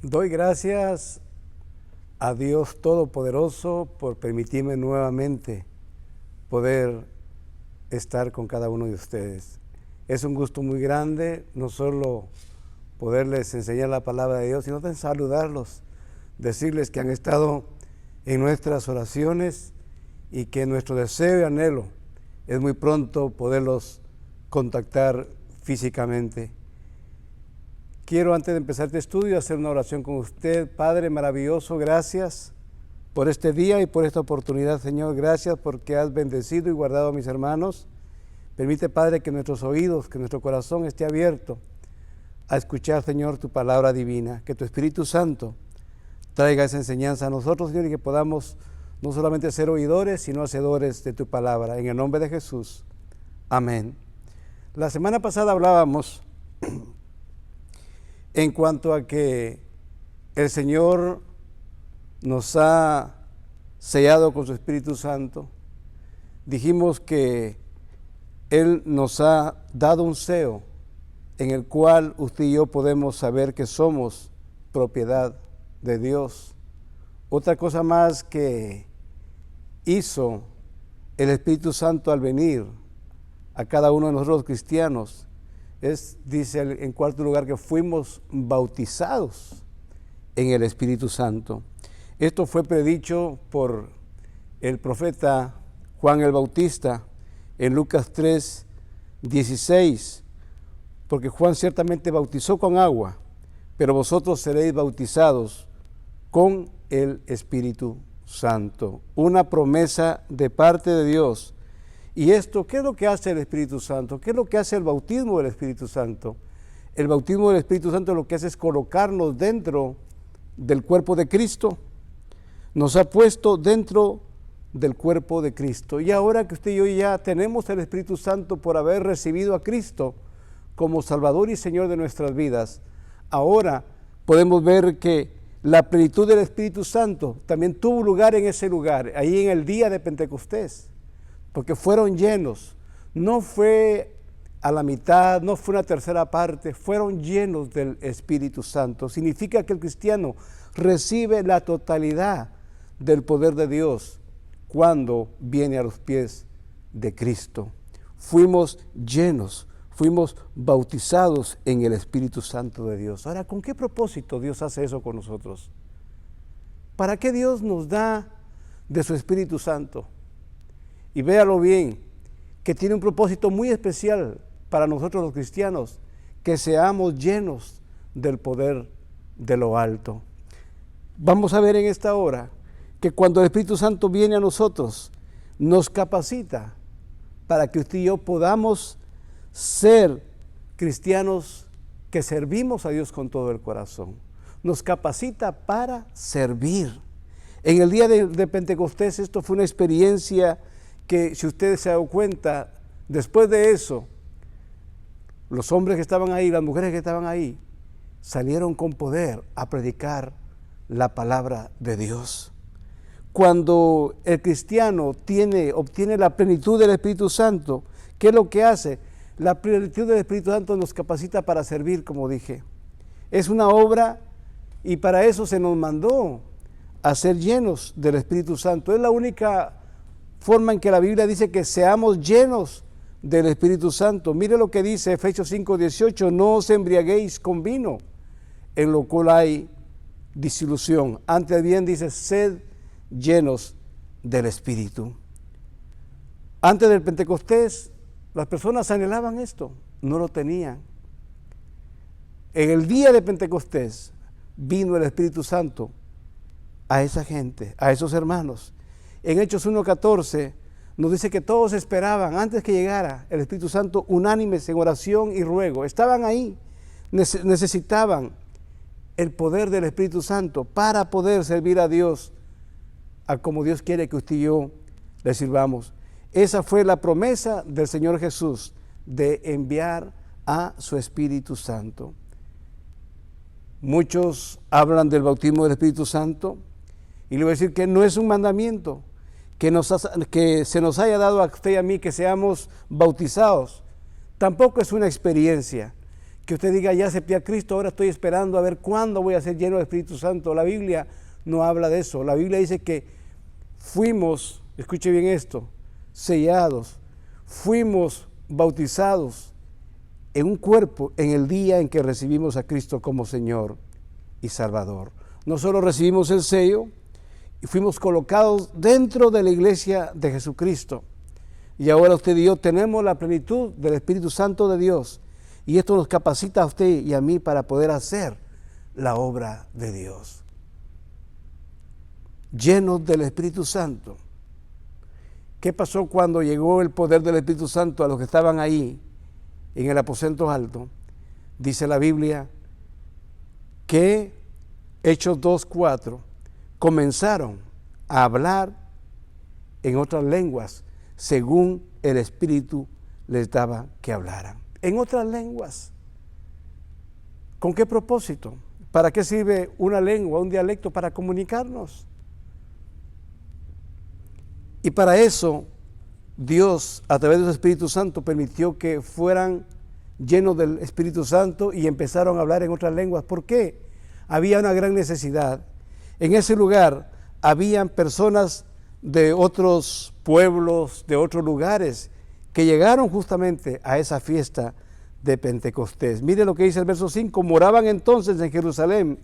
Doy gracias a Dios Todopoderoso por permitirme nuevamente poder estar con cada uno de ustedes. Es un gusto muy grande, no solo poderles enseñar la palabra de Dios, sino también saludarlos, decirles que han estado en nuestras oraciones y que nuestro deseo y anhelo es muy pronto poderlos contactar físicamente. Quiero, antes de empezar este estudio, hacer una oración con usted. Padre maravilloso, gracias por este día y por esta oportunidad, Señor. Gracias porque has bendecido y guardado a mis hermanos. Permite, Padre, que nuestros oídos, que nuestro corazón esté abierto a escuchar, Señor, tu palabra divina. Que tu Espíritu Santo traiga esa enseñanza a nosotros, Señor, y que podamos no solamente ser oidores, sino hacedores de tu palabra. En el nombre de Jesús. Amén. La semana pasada hablábamos en cuanto a que el Señor nos ha sellado con su Espíritu Santo. Dijimos que Él nos ha dado un sello en el cual usted y yo podemos saber que somos propiedad de Dios. Otra cosa más que hizo el Espíritu Santo al venir a cada uno de nosotros cristianos dice en cuarto lugar, que fuimos bautizados en el Espíritu Santo. Esto fue predicho por el profeta Juan el Bautista en Lucas 3:16, porque Juan ciertamente bautizó con agua, pero vosotros seréis bautizados con el Espíritu Santo. Una promesa de parte de Dios. ¿Y esto qué es lo que hace el Espíritu Santo? ¿Qué es lo que hace el bautismo del Espíritu Santo? El bautismo del Espíritu Santo lo que hace es colocarnos dentro del cuerpo de Cristo. Nos ha puesto dentro del cuerpo de Cristo. Y ahora que usted y yo ya tenemos el Espíritu Santo por haber recibido a Cristo como Salvador y Señor de nuestras vidas, ahora podemos ver que la plenitud del Espíritu Santo también tuvo lugar en ese lugar, ahí en el día de Pentecostés. Porque fueron llenos, no fue a la mitad, no fue una tercera parte, fueron llenos del Espíritu Santo. Significa que el cristiano recibe la totalidad del poder de Dios cuando viene a los pies de Cristo. Fuimos llenos, fuimos bautizados en el Espíritu Santo de Dios. Ahora, ¿con qué propósito Dios hace eso con nosotros? ¿Para qué Dios nos da de su Espíritu Santo? Y véalo bien, que tiene un propósito muy especial para nosotros los cristianos, que seamos llenos del poder de lo alto. Vamos a ver en esta hora que cuando el Espíritu Santo viene a nosotros, nos capacita para que usted y yo podamos ser cristianos que servimos a Dios con todo el corazón. Nos capacita para servir. En el día de Pentecostés esto fue una experiencia que, si ustedes se dan cuenta, después de eso, los hombres que estaban ahí, las mujeres que estaban ahí, salieron con poder a predicar la palabra de Dios. Cuando el cristiano obtiene la plenitud del Espíritu Santo, ¿qué es lo que hace? La plenitud del Espíritu Santo nos capacita para servir, como dije. Es una obra y para eso se nos mandó a ser llenos del Espíritu Santo. Es la única forma en que la Biblia dice que seamos llenos del Espíritu Santo. Mire lo que dice Efesios 5:18, no os embriaguéis con vino, en lo cual hay disolución. Antes bien dice, sed llenos del Espíritu. Antes del Pentecostés, las personas anhelaban esto, no lo tenían. En el día de Pentecostés vino el Espíritu Santo a esa gente, a esos hermanos. En Hechos 1:14 nos dice que todos esperaban, antes que llegara el Espíritu Santo, unánimes en oración y ruego. Estaban ahí, necesitaban el poder del Espíritu Santo para poder servir a Dios, a como Dios quiere que usted y yo le sirvamos. Esa fue la promesa del Señor Jesús, de enviar a su Espíritu Santo. Muchos hablan del bautismo del Espíritu Santo y le voy a decir que no es un mandamiento, que se nos haya dado a usted y a mí que seamos bautizados. Tampoco es una experiencia que usted diga, ya acepté a Cristo, ahora estoy esperando a ver cuándo voy a ser lleno del Espíritu Santo. La Biblia no habla de eso. La Biblia dice que fuimos, escuche bien esto, sellados, fuimos bautizados en un cuerpo en el día en que recibimos a Cristo como Señor y Salvador. No solo recibimos el sello, y fuimos colocados dentro de la iglesia de Jesucristo. Y ahora usted y yo tenemos la plenitud del Espíritu Santo de Dios. Y esto nos capacita a usted y a mí para poder hacer la obra de Dios. Llenos del Espíritu Santo. ¿Qué pasó cuando llegó el poder del Espíritu Santo a los que estaban ahí en el aposento alto? Dice la Biblia que Hechos 2:4 comenzaron a hablar en otras lenguas según el Espíritu les daba que hablaran. En otras lenguas. ¿Con qué propósito? ¿Para qué sirve una lengua, un dialecto? Para comunicarnos. Y para eso Dios, a través de su Espíritu Santo, permitió que fueran llenos del Espíritu Santo y empezaron a hablar en otras lenguas. ¿Por qué? Había una gran necesidad. En ese lugar habían personas de otros pueblos, de otros lugares, que llegaron justamente a esa fiesta de Pentecostés. Mire lo que dice el verso 5, moraban entonces en Jerusalén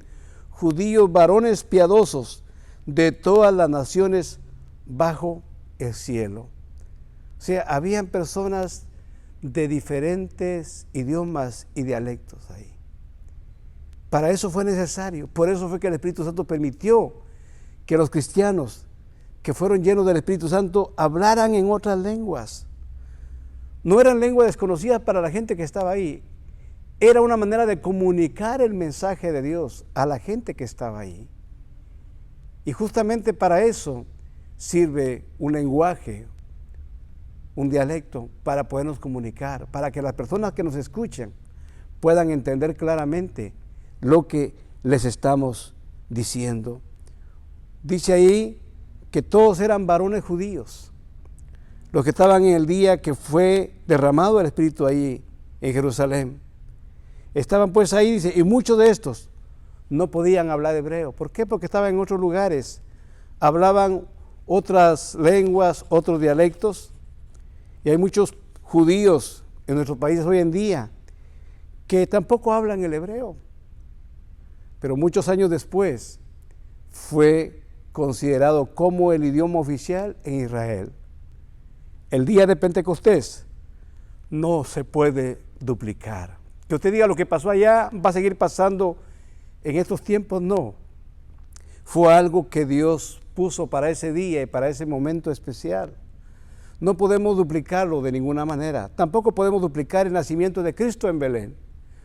judíos varones piadosos de todas las naciones bajo el cielo. O sea, habían personas de diferentes idiomas y dialectos ahí. Para eso fue necesario, por eso fue que el Espíritu Santo permitió que los cristianos que fueron llenos del Espíritu Santo hablaran en otras lenguas. No eran lenguas desconocidas para la gente que estaba ahí. Era una manera de comunicar el mensaje de Dios a la gente que estaba ahí. Y justamente para eso sirve un lenguaje, un dialecto, para podernos comunicar, para que las personas que nos escuchen puedan entender claramente lo que les estamos diciendo. Dice ahí que todos eran varones judíos, los que estaban en el día que fue derramado el Espíritu ahí en Jerusalén. Estaban pues ahí, dice, y muchos de estos no podían hablar hebreo. ¿Por qué? Porque estaban en otros lugares, hablaban otras lenguas, otros dialectos, y hay muchos judíos en nuestros países hoy en día que tampoco hablan el hebreo. Pero muchos años después fue considerado como el idioma oficial en Israel. El día de Pentecostés no se puede duplicar. Que usted diga lo que pasó allá va a seguir pasando en estos tiempos, no. Fue algo que Dios puso para ese día y para ese momento especial. No podemos duplicarlo de ninguna manera. Tampoco podemos duplicar el nacimiento de Cristo en Belén.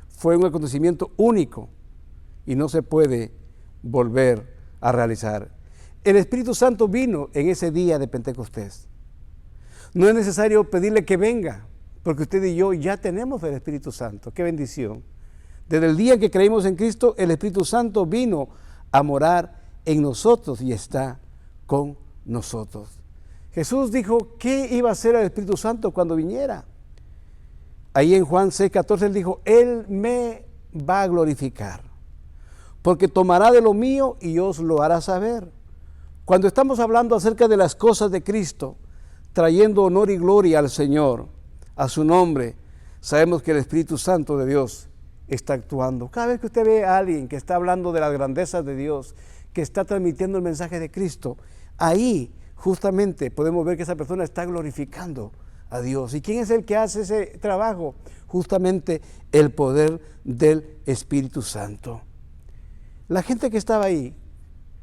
Fue un acontecimiento único y no se puede volver a realizar. El Espíritu Santo vino en ese día de Pentecostés. No es necesario pedirle que venga, porque usted y yo ya tenemos el Espíritu Santo. ¡Qué bendición! Desde el día que creímos en Cristo, el Espíritu Santo vino a morar en nosotros y está con nosotros. Jesús dijo, ¿qué iba a hacer el Espíritu Santo cuando viniera? Ahí en Juan 6:14 él dijo, Él me va a glorificar, porque tomará de lo mío y os lo hará saber. Cuando estamos hablando acerca de las cosas de Cristo, trayendo honor y gloria al Señor, a su nombre, sabemos que el Espíritu Santo de Dios está actuando. Cada vez que usted ve a alguien que está hablando de las grandezas de Dios, que está transmitiendo el mensaje de Cristo, ahí justamente podemos ver que esa persona está glorificando a Dios. ¿Y quién es el que hace ese trabajo? Justamente el poder del Espíritu Santo. La gente que estaba ahí,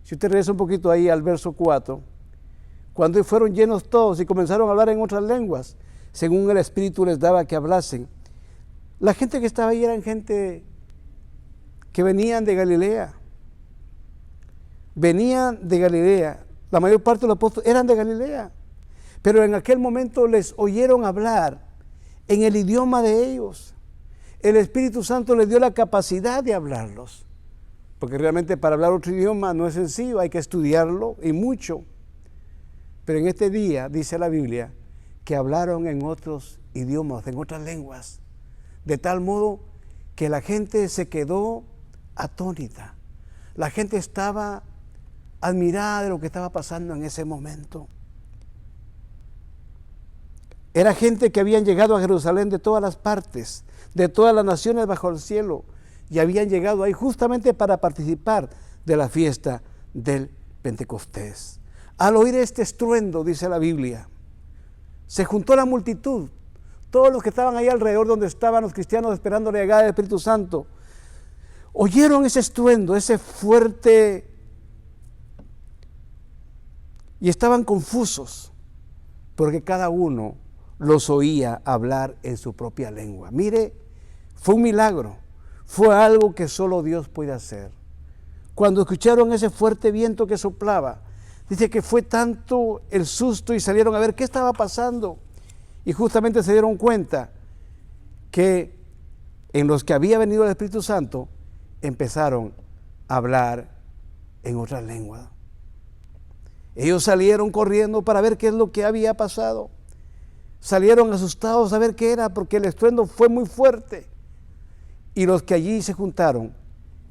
si usted regresa un poquito ahí al verso 4, cuando fueron llenos todos y comenzaron a hablar en otras lenguas, según el Espíritu les daba que hablasen. La gente que estaba ahí eran gente que venían de Galilea. Venían de Galilea. La mayor parte de los apóstoles eran de Galilea. Pero en aquel momento les oyeron hablar en el idioma de ellos. El Espíritu Santo les dio la capacidad de hablarlos. Porque realmente para hablar otro idioma no es sencillo, hay que estudiarlo y mucho. Pero en este día, dice la Biblia, que hablaron en otros idiomas, en otras lenguas, de tal modo que la gente se quedó atónita. La gente estaba admirada de lo que estaba pasando en ese momento. Era gente que habían llegado a Jerusalén de todas las partes, de todas las naciones bajo el cielo, y habían llegado ahí justamente para participar de la fiesta del Pentecostés. Al oír este estruendo, dice la Biblia, se juntó la multitud, todos los que estaban ahí alrededor donde estaban los cristianos esperando la llegada del Espíritu Santo, oyeron ese estruendo, ese fuerte, y estaban confusos, porque cada uno los oía hablar en su propia lengua. Mire, fue un milagro, fue algo que solo Dios puede hacer. Cuando escucharon ese fuerte viento que soplaba, dice que fue tanto el susto y salieron a ver qué estaba pasando. Y justamente se dieron cuenta que en los que había venido el Espíritu Santo, empezaron a hablar en otra lengua. Ellos salieron corriendo para ver qué es lo que había pasado. Salieron asustados a ver qué era, porque el estruendo fue muy fuerte. Y los que allí se juntaron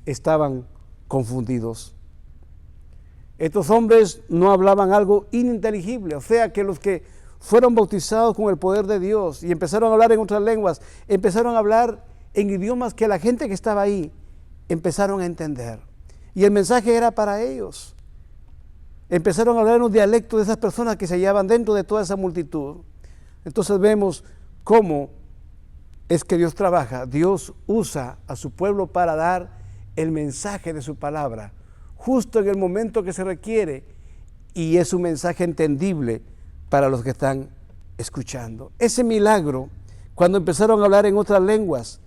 estaban confundidos. Estos hombres no hablaban algo ininteligible, o sea que los que fueron bautizados con el poder de Dios y empezaron a hablar en otras lenguas, empezaron a hablar en idiomas que la gente que estaba ahí empezaron a entender. Y el mensaje era para ellos. Empezaron a hablar en los dialectos de esas personas que se hallaban dentro de toda esa multitud. Entonces vemos cómo es que Dios trabaja. Dios usa a su pueblo para dar el mensaje de su palabra, justo en el momento que se requiere, y es un mensaje entendible para los que están escuchando. Ese milagro, cuando empezaron a hablar en otras lenguas,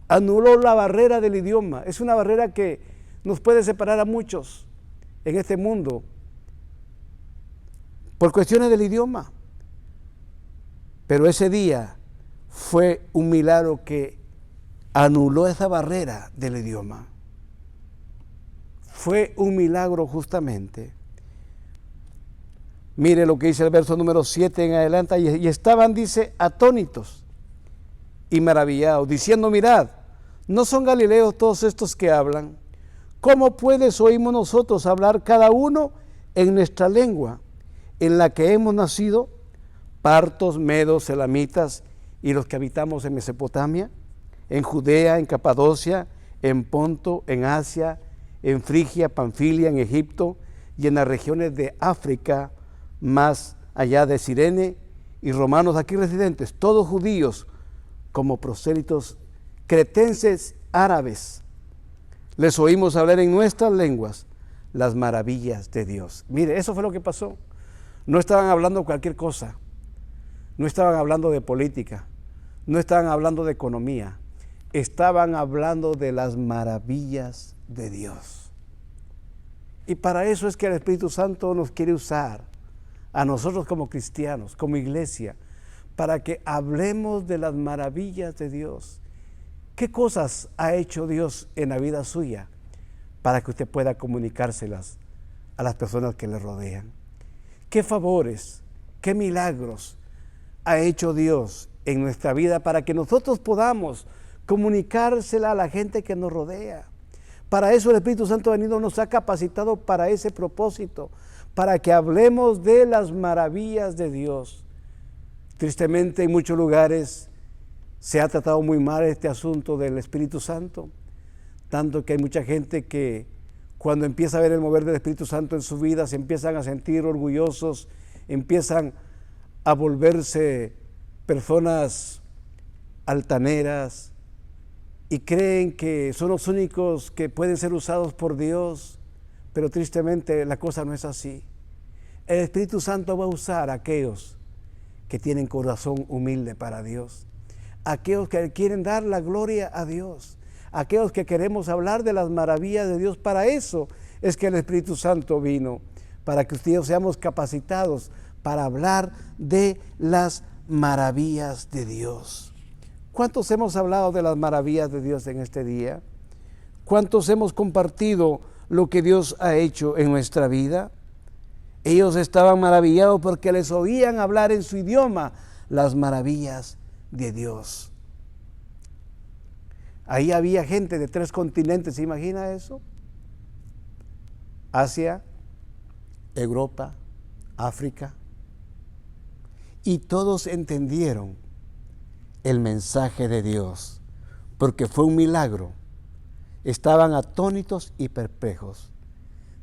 anuló la barrera del idioma. Es una barrera que nos puede separar a muchos en este mundo por cuestiones del idioma. Pero ese día fue un milagro que anuló esa barrera del idioma. Fue un milagro justamente. Mire lo que dice el verso número 7 en adelante. Y estaban, dice, atónitos y maravillados, diciendo, mirad, ¿no son galileos todos estos que hablan? ¿Cómo pues oímos nosotros hablar cada uno en nuestra lengua, en la que hemos nacido, partos, medos, elamitas y los que habitamos en Mesopotamia, en Judea, en Capadocia, en Ponto, en Asia, en Frigia, Panfilia, en Egipto y en las regiones de África, más allá de Cirene, y romanos aquí residentes, todos judíos como prosélitos, cretenses, árabes, les oímos hablar en nuestras lenguas las maravillas de Dios. Mire, eso fue lo que pasó. No estaban hablando cualquier cosa, no estaban hablando de política, no estaban hablando de economía, estaban hablando de las maravillas de Dios. Y para eso es que el Espíritu Santo nos quiere usar a nosotros como cristianos, como iglesia, para que hablemos de las maravillas de Dios. ¿Qué cosas ha hecho Dios en la vida suya para que usted pueda comunicárselas a las personas que le rodean? ¿Qué favores, qué milagros ha hecho Dios en nuestra vida para que nosotros podamos comunicársela a la gente que nos rodea? Para eso el Espíritu Santo venido nos ha capacitado para ese propósito, para que hablemos de las maravillas de Dios. Tristemente, en muchos lugares se ha tratado muy mal este asunto del Espíritu Santo, tanto que hay mucha gente que cuando empieza a ver el mover del Espíritu Santo en su vida, se empiezan a sentir orgullosos, empiezan a volverse personas altaneras y creen que son los únicos que pueden ser usados por Dios, pero tristemente la cosa no es así. El Espíritu Santo va a usar a aquellos que tienen corazón humilde para Dios, aquellos que quieren dar la gloria a Dios, aquellos que queremos hablar de las maravillas de Dios. Para eso es que el Espíritu Santo vino, para que ustedes seamos capacitados para hablar de las maravillas de Dios. ¿Cuántos hemos hablado de las maravillas de Dios en este día? ¿Cuántos hemos compartido lo que Dios ha hecho en nuestra vida? Ellos estaban maravillados porque les oían hablar en su idioma las maravillas de Dios. Ahí había gente de 3 continentes, ¿se imagina eso? Asia, Europa, África. Y todos entendieron el mensaje de Dios, porque fue un milagro. Estaban atónitos y perplejos,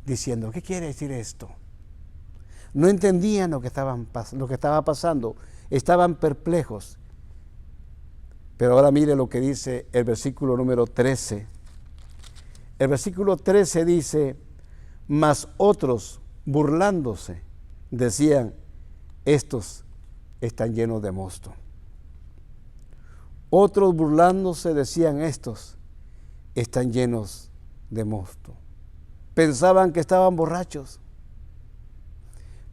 diciendo, ¿qué quiere decir esto? No entendían lo que estaba pasando, estaban perplejos. Pero ahora mire lo que dice el versículo número 13. El versículo 13 dice, mas otros, burlándose, decían, estos están llenos de mosto. Otros burlándose decían, estos están llenos de mosto. Pensaban que estaban borrachos.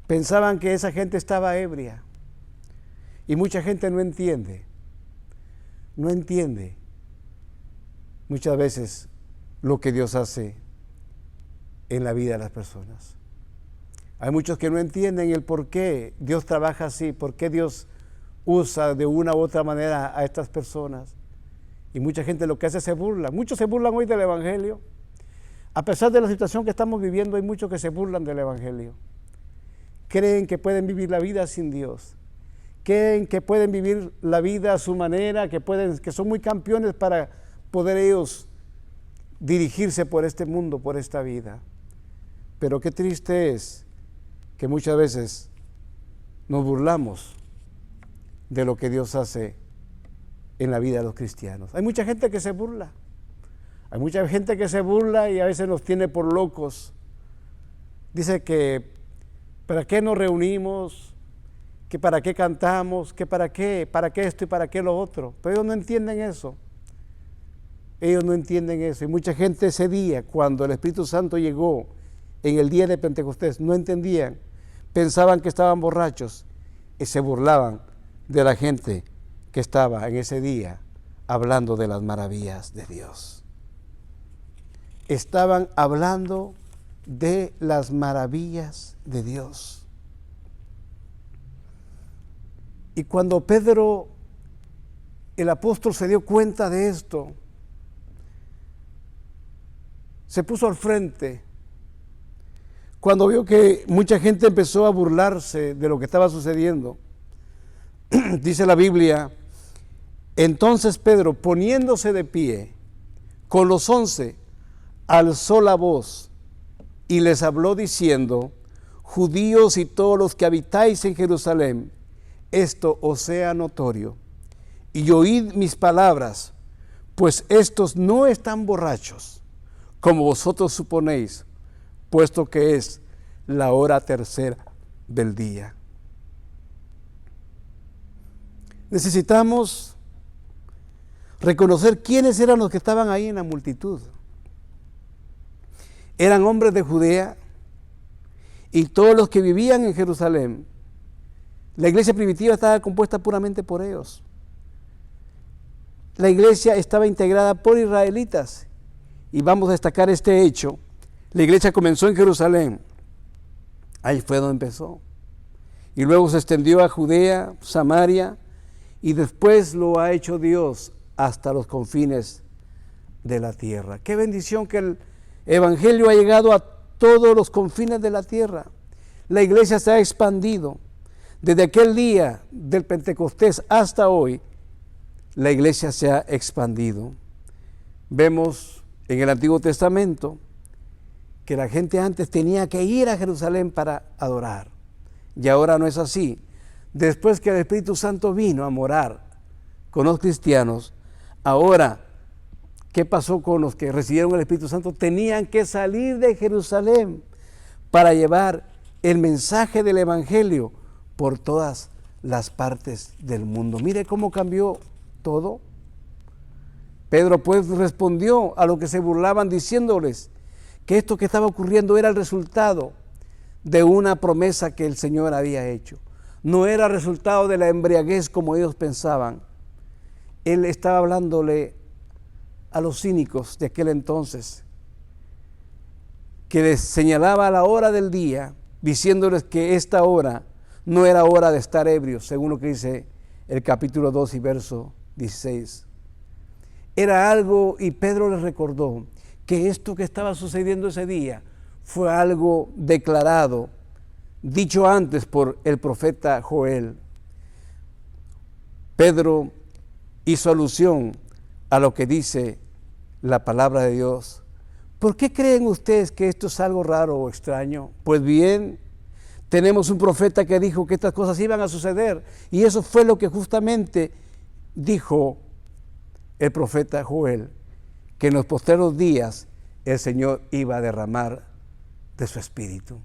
Pensaban que esa gente estaba ebria. Y mucha gente no entiende muchas veces lo que Dios hace en la vida de las personas. Hay muchos que no entienden el por qué Dios trabaja así, por qué Dios usa de una u otra manera a estas personas. Y mucha gente lo que hace se burla. Muchos se burlan hoy del Evangelio. A pesar de la situación que estamos viviendo, hay muchos que se burlan del Evangelio. Creen que pueden vivir la vida sin Dios. Creen que pueden vivir la vida a su manera, que son muy campeones para poder ellos dirigirse por este mundo, por esta vida. Pero qué triste es que muchas veces nos burlamos de lo que Dios hace en la vida de los cristianos. Hay mucha gente que se burla. Hay mucha gente que se burla y a veces nos tiene por locos. Dice que ¿para qué nos reunimos? Que para qué cantamos, que para qué esto y para qué lo otro. Pero ellos no entienden eso. Ellos no entienden eso. Y mucha gente ese día, cuando el Espíritu Santo llegó, en el día de Pentecostés, no entendían. Pensaban que estaban borrachos y se burlaban de la gente que estaba en ese día hablando de las maravillas de Dios. Estaban hablando de las maravillas de Dios. Y cuando Pedro, el apóstol, se dio cuenta de esto, se puso al frente. Cuando vio que mucha gente empezó a burlarse de lo que estaba sucediendo, dice la Biblia, entonces Pedro, poniéndose de pie, con los 11, alzó la voz y les habló diciendo, judíos y todos los que habitáis en Jerusalén, esto os sea notorio, y oíd mis palabras, pues estos no están borrachos, como vosotros suponéis, puesto que es la hora tercera del día. Necesitamos reconocer quiénes eran los que estaban ahí en la multitud. Eran hombres de Judea y todos los que vivían en Jerusalén. La iglesia primitiva estaba compuesta puramente por ellos. La iglesia estaba integrada por israelitas. Y vamos a destacar este hecho. La iglesia comenzó en Jerusalén. Ahí fue donde empezó. Y luego se extendió a Judea, Samaria, y después lo ha hecho Dios hasta los confines de la tierra. Qué bendición que el evangelio ha llegado a todos los confines de la tierra. La iglesia se ha expandido. Desde aquel día del Pentecostés hasta hoy, la iglesia se ha expandido. Vemos en el Antiguo Testamento que la gente antes tenía que ir a Jerusalén para adorar. Y ahora no es así. Después que el Espíritu Santo vino a morar con los cristianos, ahora, ¿qué pasó con los que recibieron el Espíritu Santo? Tenían que salir de Jerusalén para llevar el mensaje del Evangelio por todas las partes del mundo. Mire cómo cambió todo. Pedro pues respondió a lo que se burlaban diciéndoles que esto que estaba ocurriendo era el resultado de una promesa que el Señor había hecho. No era resultado de la embriaguez como ellos pensaban. Él estaba hablándole a los cínicos de aquel entonces, que les señalaba la hora del día, diciéndoles que esta hora no era hora de estar ebrios, según lo que dice el capítulo 2 y verso 16. era algo, y Pedro les recordó que esto que estaba sucediendo ese día fue algo declarado, dicho antes por el profeta Joel. Pedro hizo alusión a lo que dice la palabra de Dios. ¿Por qué creen ustedes que esto es algo raro o extraño? Pues bien, tenemos un profeta que dijo que estas cosas iban a suceder, y eso fue lo que justamente dijo el profeta Joel, que en los postreros días el Señor iba a derramar de su espíritu.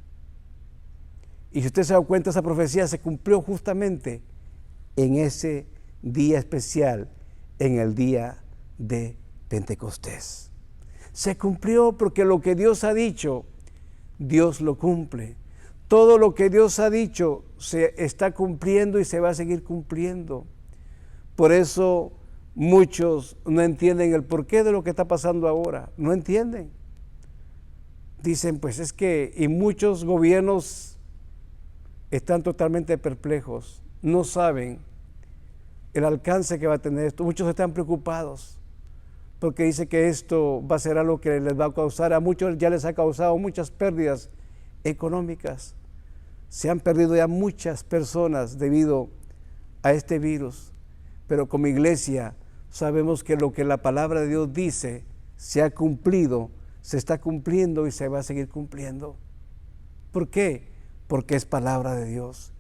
Y si usted se da cuenta, esa profecía se cumplió justamente en ese día especial, en el día de Pentecostés. Se cumplió porque lo que Dios ha dicho, Dios lo cumple. Todo lo que Dios ha dicho se está cumpliendo y se va a seguir cumpliendo. Por eso muchos no entienden el porqué de lo que está pasando ahora. No entienden. Dicen, pues es que, y muchos gobiernos están totalmente perplejos. No saben el alcance que va a tener esto. Muchos están preocupados porque dice que esto va a ser algo que les va a causar, a muchos ya les ha causado muchas pérdidas económicas. Se han perdido ya muchas personas debido a este virus, pero como iglesia sabemos que lo que la palabra de Dios dice se ha cumplido, se está cumpliendo y se va a seguir cumpliendo. ¿Por qué? Porque es palabra de Dios,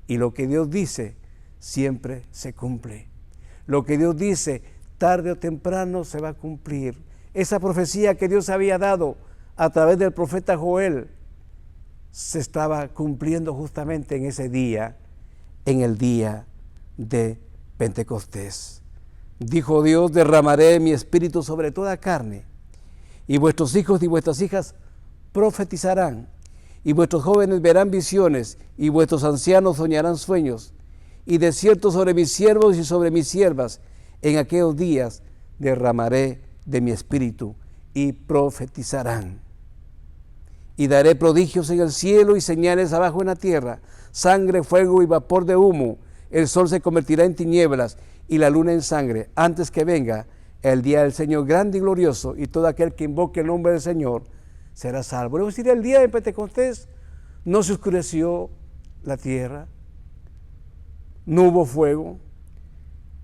y lo que Dios dice siempre se cumple. Lo que Dios dice, tarde o temprano se va a cumplir. Esa profecía que Dios había dado a través del profeta Joel se estaba cumpliendo justamente en ese día, en el día de Pentecostés. Dijo Dios: derramaré mi espíritu sobre toda carne, y vuestros hijos y vuestras hijas profetizarán, y vuestros jóvenes verán visiones, y vuestros ancianos soñarán sueños. Y de cierto sobre mis siervos y sobre mis siervas en aquellos días derramaré de mi espíritu, y profetizarán. Y daré prodigios en el cielo y señales abajo en la tierra, sangre, fuego y vapor de humo. El sol se convertirá en tinieblas y la luna en sangre, antes que venga el día del Señor grande y glorioso, y todo aquel que invoque el nombre del Señor será salvo. Es decir, el día de Pentecostés no se oscureció la tierra, no hubo fuego.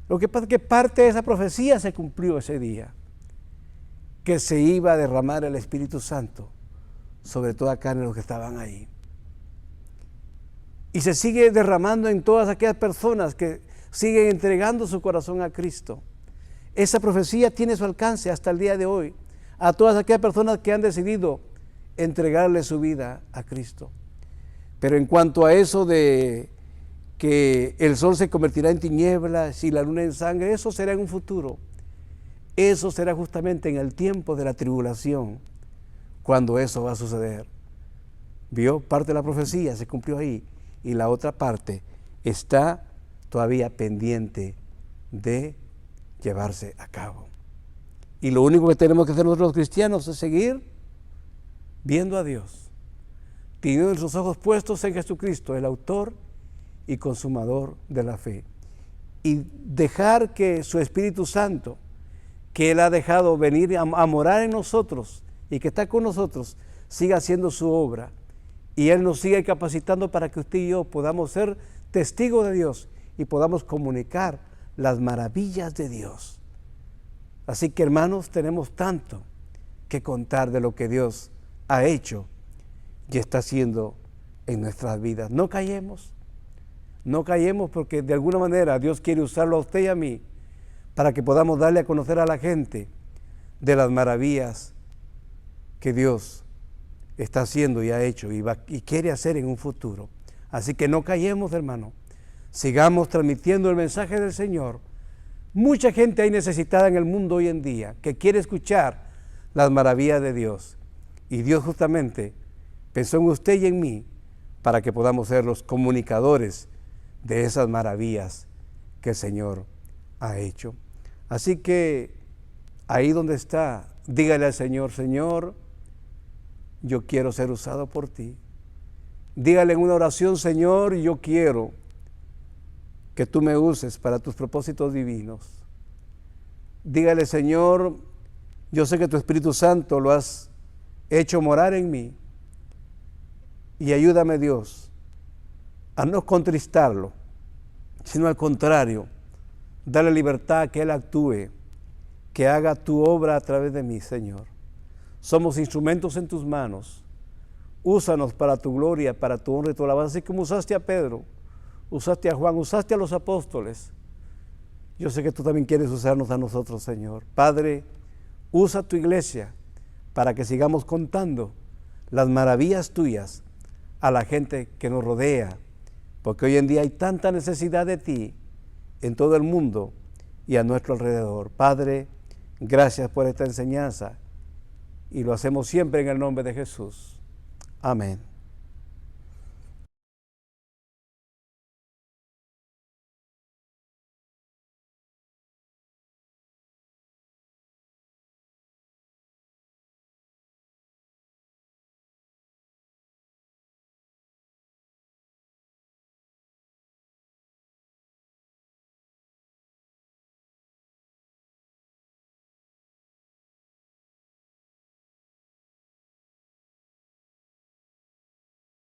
Lo que pasa es que parte de esa profecía se cumplió ese día, que se iba a derramar el Espíritu Santo sobre toda carne de los que estaban ahí. Y se sigue derramando en todas aquellas personas que siguen entregando su corazón a Cristo. Esa profecía tiene su alcance hasta el día de hoy, a todas aquellas personas que han decidido entregarle su vida a Cristo. Pero en cuanto a eso de que el sol se convertirá en tinieblas y la luna en sangre, eso será en un futuro. Eso será justamente en el tiempo de la tribulación, cuando eso va a suceder. ¿Vio? Parte de la profecía se cumplió ahí, y la otra parte está todavía pendiente de llevarse a cabo. Y lo único que tenemos que hacer nosotros los cristianos es seguir viendo a Dios, teniendo nuestros ojos puestos en Jesucristo, el autor y consumador de la fe, y dejar que su Espíritu Santo, que Él ha dejado venir a morar en nosotros y que está con nosotros, siga haciendo su obra, y Él nos siga capacitando para que usted y yo podamos ser testigos de Dios y podamos comunicar las maravillas de Dios. Así que, hermanos, tenemos tanto que contar de lo que Dios ha hecho y está haciendo en nuestras vidas. No callemos porque de alguna manera Dios quiere usarlo a usted y a mí para que podamos darle a conocer a la gente de las maravillas que Dios está haciendo y ha hecho y quiere hacer en un futuro. Así que no callemos, hermano. Sigamos transmitiendo el mensaje del Señor. Mucha gente hay necesitada en el mundo hoy en día que quiere escuchar las maravillas de Dios. Y Dios justamente pensó en usted y en mí para que podamos ser los comunicadores de esas maravillas que el Señor ha hecho. Así que ahí donde está, dígale al Señor: Señor, yo quiero ser usado por ti. Dígale en una oración: Señor, yo quiero que tú me uses para tus propósitos divinos. Dígale, Señor, yo sé que tu Espíritu Santo lo has hecho morar en mí. Y ayúdame, Dios, a no contristarlo, sino al contrario, darle libertad a que Él actúe, que haga tu obra a través de mí, Señor. Somos instrumentos en tus manos. Úsanos para tu gloria, para tu honra y tu alabanza, así como usaste a Pedro, usaste a Juan, usaste a los apóstoles. Yo sé que tú también quieres usarnos a nosotros, Señor. Padre, usa tu iglesia para que sigamos contando las maravillas tuyas a la gente que nos rodea, porque hoy en día hay tanta necesidad de ti en todo el mundo y a nuestro alrededor. Padre, gracias por esta enseñanza y lo hacemos siempre en el nombre de Jesús. Amén.